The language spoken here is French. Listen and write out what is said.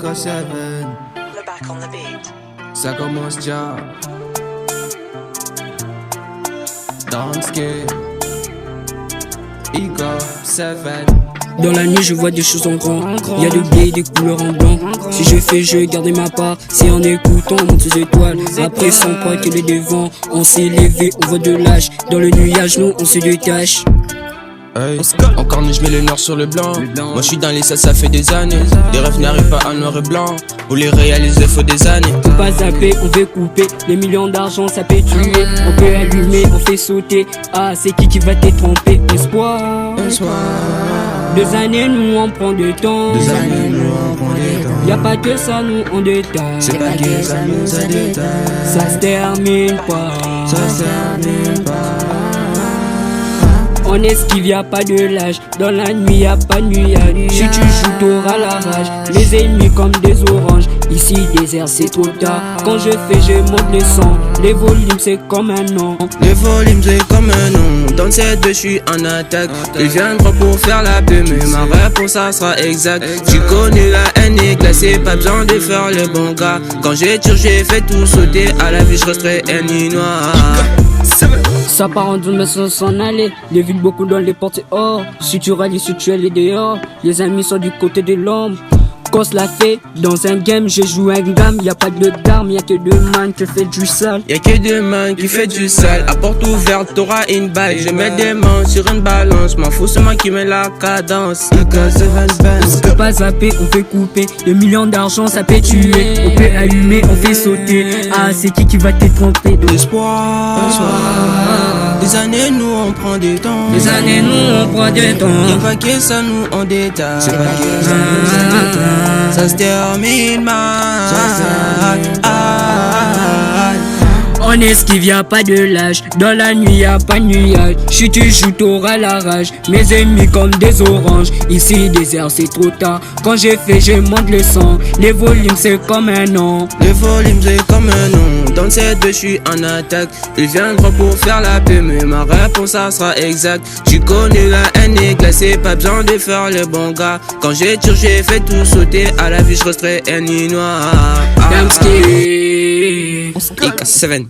AK7. We're back on the beat. Ça commence déjà. Damski. AK7. Dans la nuit je vois des choses en grand. Y'a des blés, des couleurs en blanc. Si je fais jeu, garder ma part. Si en écoutant on monte ses étoiles. Après sans pas que les devants. On s'est levé, on voit de l'âge. Dans le nuage nous on se détache. Hey. Encore je mets le noir sur le blanc. Moi je suis dans les salles, ça fait des années. Les rêves n'arrivent pas en noir et blanc. Pour les réaliser faut des années. On peut pas zapper, on veut couper. Les millions d'argent ça peut tuer. On peut allumer, on fait sauter. Ah c'est qui va t'étromper? Espoir. 2 années nous on prend du temps. 2 années nous on prend du temps. Y'a pas que ça nous on détaille. C'est pas que ça nous a détaillé. Ça se termine pas. Ça se termine pas. On esquive, y'a pas de lâche. Dans la nuit, y'a pas de nuage. Si tu joues, t'auras la rage. Les ennemis comme des oranges. Ici, désert, c'est trop tard. Quand je fais, je monte le son. Les volumes, c'est comme un nom. Les volumes, c'est comme un nom. Dans cette deux, je suis en attaque. Ils viendront pour faire la paix, mais ma réponse, ça sera exact. Tu connais la haine est glacée, pas besoin de faire le bon gars. Quand j'ai tiré, j'ai fait tout sauter. À la vie, je resterai ennemi noir. Ça part en zone mais sans s'en aller. Les villes beaucoup dans les portes et hors. Si tu rallies, si tu es les dehors. Les amis sont du côté de l'ombre. Cause la fait dans un game, je joue un gamme. Y'a pas de d'armes, y'a que deux man qui fait du sale. Y'a que deux mains qui fait du sale. À porte ouverte, t'auras une balle. Je mets des mains sur une balance. M'en fous, c'est moi qui mets la cadence. On peut pas zapper, on peut couper. 2 millions d'argent, ça peut tuer. On peut allumer, on fait sauter. Ah, c'est qui va t'étromper? Espoir. Des années, nous on prend du temps. Des années, nous on prend du temps. Y'a pas que ça, nous on détaille. C'est pas que ça nous a détaillé. Ça se termine mal. On esquive, y'a pas de lâche. Dans la nuit, y'a pas de nuage. Si tu joues, t'auras la rage. Mes ennemis comme des oranges. Ici, désert, c'est trop tard. Quand j'ai fait, je monte le sang. Les volumes, c'est comme un nom. Les volumes, c'est comme un nom. Dans cette deux, je suis en attaque. Ils viendront pour faire la paix, mais ma réponse, ça sera exact. Tu connais la haine est glacée, pas besoin de faire le bon gars. Quand j'ai tiré, j'ai fait tout sauter. À la vie, je resterai ennemi noir. Damski. AK7.